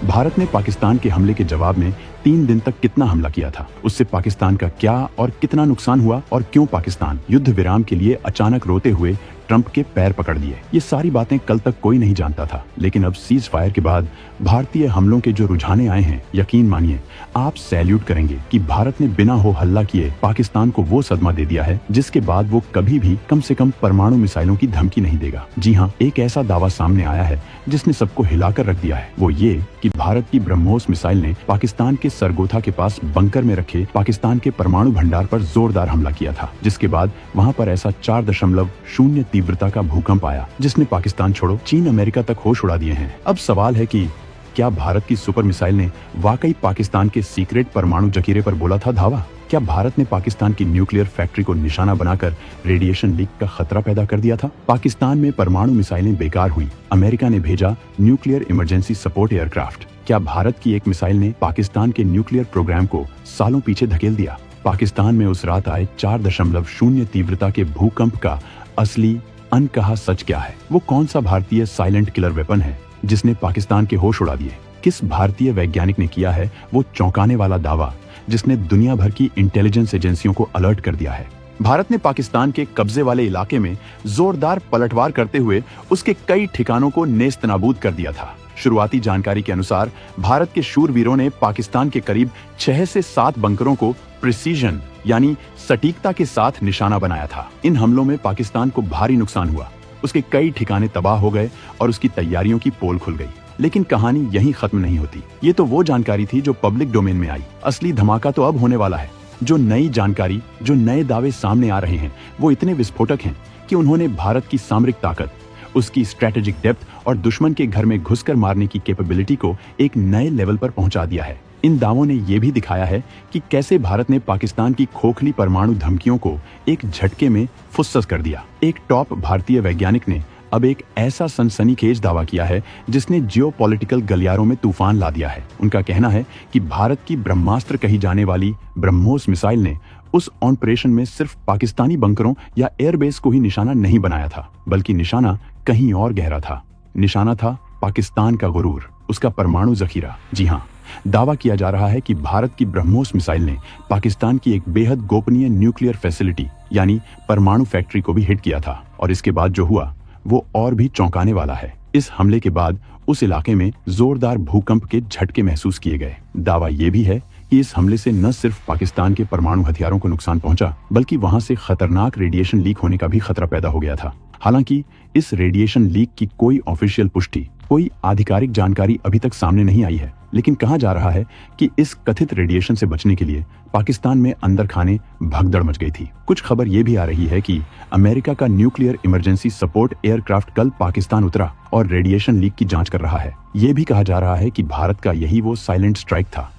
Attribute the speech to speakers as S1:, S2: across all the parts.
S1: भारत ने पाकिस्तान के हमले के जवाब में 3 दिन तक कितना हमला किया था, उससे पाकिस्तान का क्या और कितना नुकसान हुआ और क्यों पाकिस्तान युद्ध विराम के लिए अचानक रोते हुए ट्रंप के पैर पकड़ लिए। ये सारी बातें कल तक कोई नहीं जानता था, लेकिन अब सीज फायर के बाद भारतीय हमलों के जो रुझाने आए हैं, यकीन मानिए आप सैल्यूट करेंगे कि भारत ने बिना हो हल्ला किए पाकिस्तान को वो सदमा दे दिया है जिसके बाद वो कभी भी कम से कम परमाणु मिसाइलों की धमकी नहीं देगा। जी हाँ, एक ऐसा दावा सामने आया है जिसने सबको हिलाकर रख दिया है। वो ये कि भारत की ब्रह्मोस मिसाइल ने पाकिस्तान के सरगोथा के पास बंकर में रखे पाकिस्तान के परमाणु भंडार पर जोरदार हमला किया था, जिसके बाद वहाँ पर ऐसा 4.0 तीव्रता का भूकंप आया जिसने पाकिस्तान छोड़ो चीन अमेरिका तक होश उड़ा दिए हैं। अब सवाल है कि क्या भारत की सुपर मिसाइल ने वाकई पाकिस्तान के सीक्रेट परमाणु जखीरे पर बोला था धावा? क्या भारत ने पाकिस्तान की न्यूक्लियर फैक्ट्री को निशाना बनाकर रेडिएशन लीक का खतरा पैदा कर दिया था? पाकिस्तान में परमाणु मिसाइलें बेकार हुई, अमेरिका ने भेजा न्यूक्लियर इमरजेंसी सपोर्ट एयरक्राफ्ट। क्या भारत की एक मिसाइल ने पाकिस्तान के न्यूक्लियर प्रोग्राम को सालों पीछे धकेल दिया? पाकिस्तान में उस रात आए 4.0 तीव्रता के भूकंप का असली अनकहा सच क्या है? वो कौन सा भारतीय साइलेंट किलर वेपन है जिसने पाकिस्तान के होश उड़ा दिए? किस भारतीय वैज्ञानिक ने किया है वो चौंकाने वाला दावा जिसने दुनिया भर की इंटेलिजेंस एजेंसियों को अलर्ट कर दिया है? भारत ने पाकिस्तान के कब्जे वाले इलाके में जोरदार पलटवार करते हुए उसके कई ठिकानों को नेस्तनाबूद कर दिया था। शुरुआती जानकारी के अनुसार भारत के शूरवीरों ने पाकिस्तान के करीब 6 से 7 बंकरों को प्रिसीजन यानी सटीकता के साथ निशाना बनाया था। इन हमलों में पाकिस्तान को भारी नुकसान हुआ, उसके कई ठिकाने तबाह हो गए और उसकी तैयारियों की पोल खुल गई। लेकिन कहानी यहीं खत्म नहीं होती। ये तो वो जानकारी थी जो पब्लिक डोमेन में आई। असली धमाका तो अब होने वाला है। जो नई जानकारी, जो नए दावे सामने आ रहे हैं, वो इतने विस्फोटक हैं कि उन्होंने भारत की सामरिक ताकत, उसकी स्ट्रेटेजिक डेप्थ और दुश्मन के घर में घुसकर मारने की कैपेबिलिटी को एक नए लेवल पर पहुंचा दिया है। इन दावों ने यह भी दिखाया है कि कैसे भारत ने पाकिस्तान की खोखली परमाणु धमकियों को एक झटके में फुस्सस कर दिया। एक टॉप भारतीय वैज्ञानिक ने अब एक ऐसा सनसनीखेज दावा किया है जिसने जियोपॉलिटिकल गलियारों में तूफान ला दिया है। उनका कहना है कि भारत की ब्रह्मास्त्र कही जाने वाली ब्रह्मोस मिसाइल ने उस ऑपरेशन में सिर्फ पाकिस्तानी बंकरों या एयरबेस को ही निशाना नहीं बनाया था, बल्कि निशाना कहीं और गहरा था। निशाना था पाकिस्तान का गुरूर, उसका परमाणु जखीरा। जी हाँ, दावा किया जा रहा है कि भारत की ब्रह्मोस मिसाइल ने पाकिस्तान की एक बेहद गोपनीय न्यूक्लियर फैसिलिटी यानी परमाणु फैक्ट्री को भी हिट किया था, और इसके बाद जो हुआ वो और भी चौंकाने वाला है। इस हमले के बाद उस इलाके में जोरदार भूकंप के झटके महसूस किए गए। दावा यह भी है कि इस हमले से न सिर्फ पाकिस्तान के परमाणु हथियारों को नुकसान पहुंचा, बल्कि वहां से खतरनाक रेडिएशन लीक होने का भी खतरा पैदा हो गया था। हालांकि इस रेडिएशन लीक की कोई ऑफिशियल पुष्टि, कोई आधिकारिक जानकारी अभी तक सामने नहीं आई है, लेकिन कहा जा रहा है कि इस कथित रेडिएशन से बचने के लिए पाकिस्तान में अंदर खाने भगदड़ मच गई थी। कुछ खबर ये भी आ रही है कि अमेरिका का न्यूक्लियर इमरजेंसी सपोर्ट एयरक्राफ्ट कल पाकिस्तान उतरा और रेडिएशन लीक की जांच कर रहा है। ये भी कहा जा रहा है कि भारत का यही वो साइलेंट स्ट्राइक था,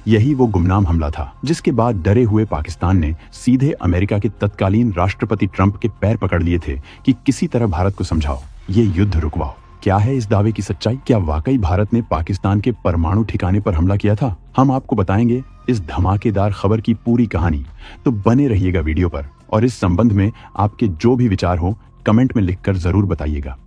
S1: यही वो गुमनाम हमला था जिसके बाद डरे हुए पाकिस्तान ने सीधे अमेरिका के तत्कालीन राष्ट्रपति ट्रंप के पैर पकड़ लिए थे कि किसी तरह भारत को समझाओ, ये युद्ध रुकवाओ। क्या है इस दावे की सच्चाई? क्या वाकई भारत ने पाकिस्तान के परमाणु ठिकाने पर हमला किया था? हम आपको बताएंगे इस धमाकेदार खबर की पूरी कहानी, तो बने रहिएगा वीडियो पर। और इस संबंध में आपके जो भी विचार हो कमेंट में लिखकर जरूर बताइएगा।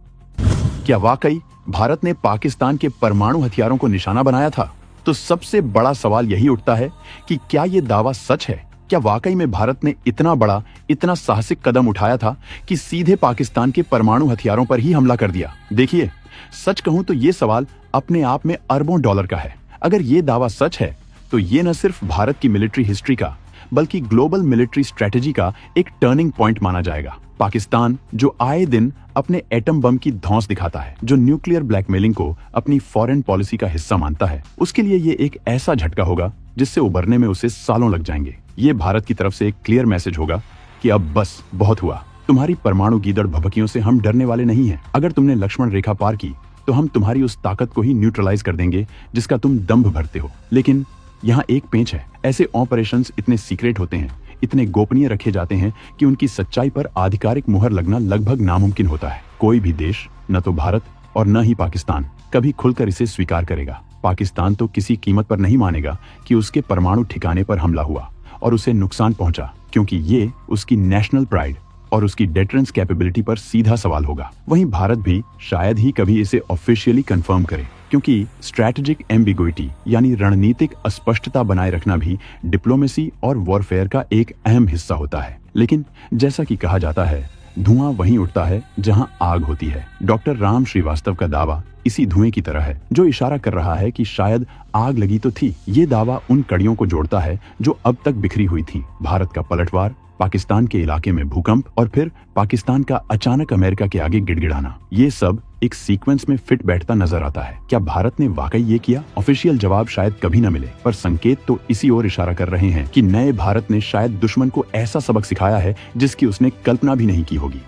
S1: क्या वाकई भारत ने पाकिस्तान के परमाणु हथियारों को निशाना बनाया था? तो सबसे बड़ा सवाल यही उठता है कि क्या ये दावा सच है? क्या वाकई में भारत ने इतना बड़ा, इतना साहसिक कदम उठाया था कि सीधे पाकिस्तान के परमाणु हथियारों पर ही हमला कर दिया? देखिए, सच कहूं तो ये सवाल अपने आप में अरबों डॉलर का है। अगर ये दावा सच है तो ये न सिर्फ भारत की मिलिट्री हिस्ट्री का, बल्कि ग्लोबल मिलिट्री स्ट्रेटेजी का एक टर्निंग पॉइंट माना जाएगा। पाकिस्तान जो आए दिन अपने एटम बम की धौंस दिखाता है, जो न्यूक्लियर ब्लैकमेलिंग को अपनी फॉरेन पॉलिसी का हिस्सा मानता है, उसके लिए ये एक ऐसा झटका होगा जिससे उबरने में उसे सालों लग जाएंगे। ये भारत की तरफ से एक क्लियर मैसेज होगा कि अब बस बहुत हुआ, तुम्हारी परमाणु गीदड़ भभकियों से हम डरने वाले नहीं हैं। अगर तुमने लक्ष्मण रेखा पार की तो हम तुम्हारी उस ताकत को ही न्यूट्रलाइज कर देंगे जिसका तुम दंभ भरते हो। लेकिन यहाँ एक पेंच है, ऐसे ऑपरेशंस इतने सीक्रेट होते हैं, इतने गोपनीय रखे जाते हैं कि उनकी सच्चाई पर आधिकारिक मुहर लगना लगभग नामुमकिन होता है। कोई भी देश, न तो भारत और न ही पाकिस्तान, कभी खुलकर इसे स्वीकार करेगा। पाकिस्तान तो किसी कीमत पर नहीं मानेगा कि उसके परमाणु ठिकाने पर हमला हुआ और उसे नुकसान पहुंचा, क्योंकि ये उसकी नेशनल प्राइड और उसकी डेटरेंस कैपेबिलिटी पर सीधा सवाल होगा। वहीं भारत भी शायद ही कभी इसे ऑफिशियली कंफर्म करे, क्योंकि स्ट्रैटेजिक एम्बिग्विटी यानी रणनीतिक अस्पष्टता बनाए रखना भी डिप्लोमेसी और वॉरफेयर का एक अहम हिस्सा होता है। लेकिन जैसा कि कहा जाता है, धुआं वहीं उठता है जहां आग होती है। डॉक्टर राम श्रीवास्तव का दावा इसी धुएं की तरह है, जो इशारा कर रहा है कि शायद आग लगी तो थी। ये दावा उन कड़ियों को जोड़ता है जो अब तक बिखरी हुई थी। भारत का पलटवार, पाकिस्तान के इलाके में भूकंप और फिर पाकिस्तान का अचानक अमेरिका के आगे गिड़गिड़ाना, ये सब एक सीक्वेंस में फिट बैठता नजर आता है। क्या भारत ने वाकई ये किया? ऑफिशियल जवाब शायद कभी न मिले, पर संकेत तो इसी ओर इशारा कर रहे हैं कि नए भारत ने शायद दुश्मन को ऐसा सबक सिखाया है जिसकी उसने कल्पना भी नहीं की होगी।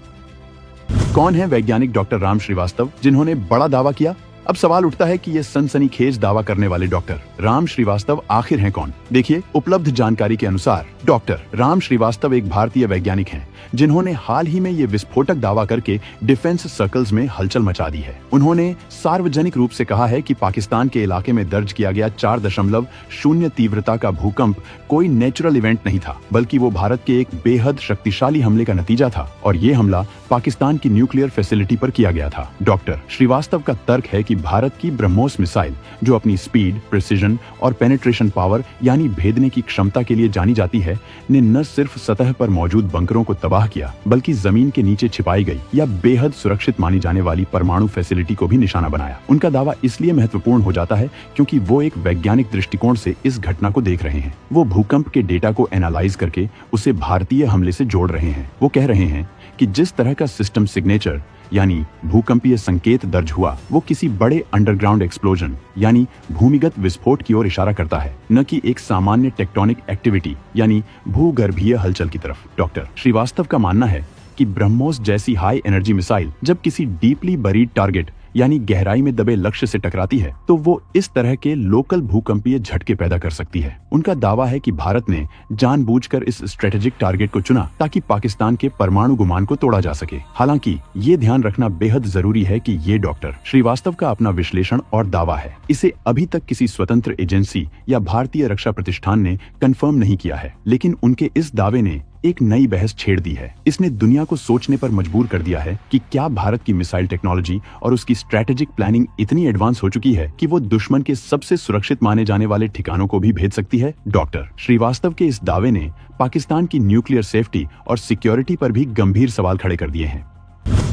S1: कौन है वैज्ञानिक डॉक्टर राम श्रीवास्तव जिन्होंने बड़ा दावा किया? अब सवाल उठता है कि ये सनसनीखेज दावा करने वाले डॉक्टर राम श्रीवास्तव आखिर हैं कौन? देखिए, उपलब्ध जानकारी के अनुसार डॉक्टर राम श्रीवास्तव एक भारतीय वैज्ञानिक हैं जिन्होंने हाल ही में ये विस्फोटक दावा करके डिफेंस सर्कल्स में हलचल मचा दी है। उन्होंने सार्वजनिक रूप से कहा है कि पाकिस्तान के इलाके में दर्ज किया गया 4.0 तीव्रता का भूकंप कोई नेचुरल इवेंट नहीं था, बल्कि वो भारत के एक बेहद शक्तिशाली हमले का नतीजा था और ये हमला पाकिस्तान की न्यूक्लियर फैसिलिटी पर किया गया था। डॉक्टर श्रीवास्तव का तर्क है कि भारत की ब्रह्मोस मिसाइल, जो अपनी स्पीड, प्रिसिजन और पेनिट्रेशन पावर यानी भेदने की क्षमता के लिए जानी जाती है, ने न सिर्फ सतह पर मौजूद बंकरों को तबाह किया, बल्कि जमीन के नीचे छिपाई गई या बेहद सुरक्षित मानी जाने वाली परमाणु फैसिलिटी को भी निशाना बनाया। उनका दावा इसलिए महत्वपूर्ण हो जाता है क्योंकि वो एक वैज्ञानिक दृष्टिकोण से इस घटना को देख रहे हैं। वो भूकंप के डेटा को एनालाइज करके उसे भारतीय हमले से जोड़ रहे हैं। वो कह रहे हैं कि जिस तरह का सिस्टम सिग्नेचर यानी भूकंपीय संकेत दर्ज हुआ, वो किसी बड़े अंडरग्राउंड एक्सप्लोजन यानी भूमिगत विस्फोट की ओर इशारा करता है, न कि एक सामान्य टेक्टोनिक एक्टिविटी यानी भूगर्भीय हलचल की तरफ। डॉक्टर श्रीवास्तव का मानना है कि ब्रह्मोस जैसी हाई एनर्जी मिसाइल जब किसी डीपली बरीड टारगेट यानी गहराई में दबे लक्ष्य से टकराती है तो वो इस तरह के लोकल भूकंपीय झटके पैदा कर सकती है। उनका दावा है कि भारत ने जानबूझकर इस स्ट्रेटेजिक टारगेट को चुना ताकि पाकिस्तान के परमाणु गुमान को तोड़ा जा सके। हालांकि ये ध्यान रखना बेहद जरूरी है कि ये डॉक्टर श्रीवास्तव का अपना विश्लेषण और दावा है। इसे अभी तक किसी स्वतंत्र एजेंसी या भारतीय रक्षा प्रतिष्ठान ने कंफर्म नहीं किया है, लेकिन उनके इस दावे ने एक नई बहस छेड़ दी है। इसने दुनिया को सोचने पर मजबूर कर दिया है कि क्या भारत की मिसाइल टेक्नोलॉजी और उसकी स्ट्रैटेजिक प्लानिंग इतनी एडवांस हो चुकी है कि वो दुश्मन के सबसे सुरक्षित माने जाने वाले ठिकानों को भी भेद सकती है। डॉक्टर श्रीवास्तव के इस दावे ने पाकिस्तान की न्यूक्लियर सेफ्टी और सिक्योरिटी पर भी गंभीर सवाल खड़े कर दिए हैं।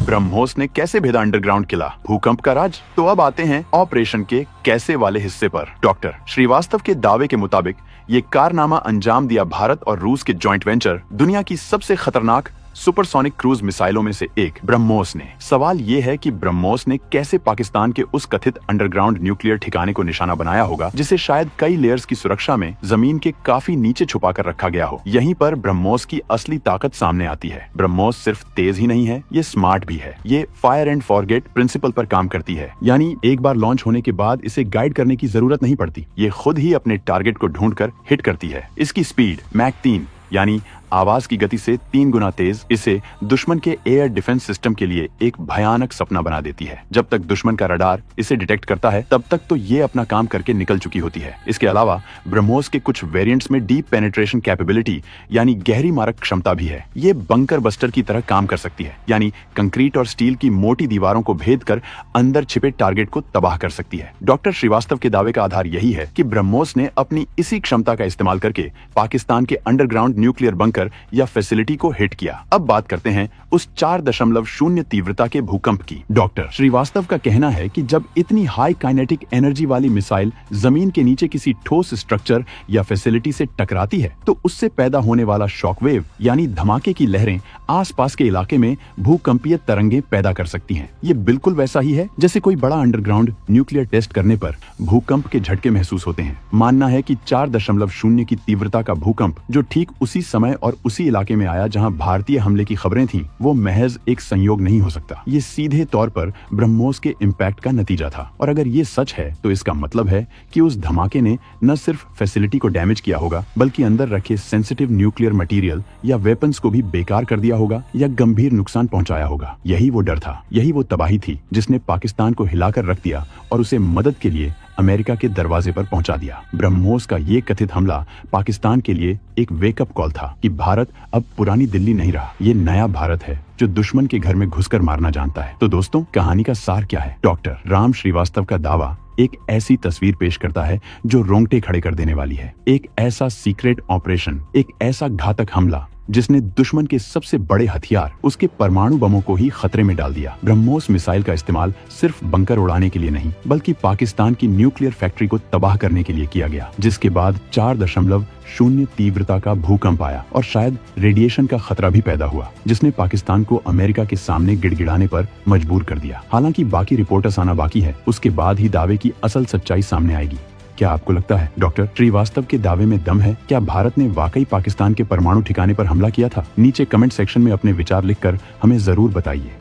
S1: ब्रह्मोस ने कैसे भेदा अंडरग्राउंड किला, भूकंप का राज? तो अब आते हैं ऑपरेशन के कैसे वाले हिस्से पर। डॉक्टर श्रीवास्तव के दावे के मुताबिक ये कारनामा अंजाम दिया भारत और रूस के जॉइंट वेंचर दुनिया की सबसे खतरनाक सुपरसोनिक क्रूज मिसाइलों में से एक ब्रह्मोस ने। सवाल ये है कि ब्रह्मोस ने कैसे पाकिस्तान के उस कथित अंडरग्राउंड न्यूक्लियर ठिकाने को निशाना बनाया होगा जिसे शायद कई लेयर्स की सुरक्षा में जमीन के काफी नीचे छुपा कर रखा गया हो। यहीं पर ब्रह्मोस की असली ताकत सामने आती है। ब्रह्मोस सिर्फ तेज ही नहीं है, ये स्मार्ट भी है। ये फायर एंड फॉरगेट प्रिंसिपल पर काम करती है, यानी एक बार लॉन्च होने के बाद इसे गाइड करने की जरूरत नहीं पड़ती। ये खुद ही अपने टारगेट को ढूंढकर हिट करती है। इसकी स्पीड मैक 3 यानी आवाज की गति से 3 गुना तेज इसे दुश्मन के एयर डिफेंस सिस्टम के लिए एक भयानक सपना बना देती है। जब तक दुश्मन का रडार इसे डिटेक्ट करता है तब तक तो ये अपना काम करके निकल चुकी होती है। इसके अलावा ब्रह्मोस के कुछ वेरिएंट्स में डीप पेनिट्रेशन कैपेबिलिटी यानी गहरी मारक क्षमता भी है। ये बंकर बस्टर की तरह काम कर सकती है, यानी कंक्रीट और स्टील की मोटी दीवारों को भेद कर अंदर छिपे टारगेट को तबाह कर सकती है। डॉक्टर श्रीवास्तव के दावे का आधार यही है कि ब्रह्मोस ने अपनी इसी क्षमता का इस्तेमाल करके पाकिस्तान के अंडरग्राउंड न्यूक्लियर बंकर या फैसिलिटी को हिट किया। अब बात करते हैं उस 4.0 तीव्रता के भूकंप की। डॉक्टर श्रीवास्तव का कहना है कि जब इतनी हाई काइनेटिक एनर्जी वाली मिसाइल जमीन के नीचे किसी ठोस स्ट्रक्चर या फैसिलिटी से टकराती है तो उससे पैदा होने वाला शॉकवेव यानी धमाके की लहरें आसपास के इलाके में भूकंपीय तरंगे पैदा कर सकती हैं। ये बिल्कुल वैसा ही है जैसे कोई बड़ा अंडरग्राउंड न्यूक्लियर टेस्ट करने पर भूकंप के झटके महसूस होते हैं। मानना है कि 4.0 की तीव्रता का भूकंप जो ठीक उसी समय और उसी इलाके में आया जहां भारतीय हमले की खबरें थीं, वो महज एक संयोग नहीं हो सकता। ये सीधे तौर पर ब्रह्मोस के इम्पैक्ट का नतीजा था। और अगर ये सच है तो इसका मतलब है कि उस धमाके ने न सिर्फ फैसिलिटी को डैमेज किया होगा बल्कि अंदर रखे सेंसिटिव न्यूक्लियर मटेरियल या वेपन्स को भी बेकार कर दिया होगा या गंभीर नुकसान पहुंचाया होगा। यही वो डर था, यही वो तबाही थी जिसने पाकिस्तान को हिलाकर रख दिया और उसे मदद के लिए अमेरिका के दरवाजे पर पहुंचा दिया। ब्रह्मोस का ये कथित हमला पाकिस्तान के लिए एक वेकअप कॉल था कि भारत अब पुरानी दिल्ली नहीं रहा, ये नया भारत है जो दुश्मन के घर में घुसकर मारना जानता है। तो दोस्तों, कहानी का सार क्या है? डॉक्टर राम श्रीवास्तव का दावा एक ऐसी तस्वीर पेश करता है जो रोंगटे खड़े कर देने वाली है। एक ऐसा सीक्रेट ऑपरेशन, एक ऐसा घातक हमला जिसने दुश्मन के सबसे बड़े हथियार, उसके परमाणु बमों को ही खतरे में डाल दिया। ब्रह्मोस मिसाइल का इस्तेमाल सिर्फ बंकर उड़ाने के लिए नहीं, बल्कि पाकिस्तान की न्यूक्लियर फैक्ट्री को तबाह करने के लिए किया गया, जिसके बाद 4.0 तीव्रता का भूकंप आया और शायद रेडिएशन का खतरा भी पैदा हुआ, जिसने पाकिस्तान को अमेरिका के सामने गिड़गिड़ाने पर मजबूर कर दिया। हालांकि बाकी रिपोर्ट्स आना बाकी है, उसके बाद ही दावे की असल सच्चाई सामने आएगी। क्या आपको लगता है डॉक्टर श्रीवास्तव के दावे में दम है? क्या भारत ने वाकई पाकिस्तान के परमाणु ठिकाने पर हमला किया था? नीचे कमेंट सेक्शन में अपने विचार लिखकर हमें जरूर बताइए।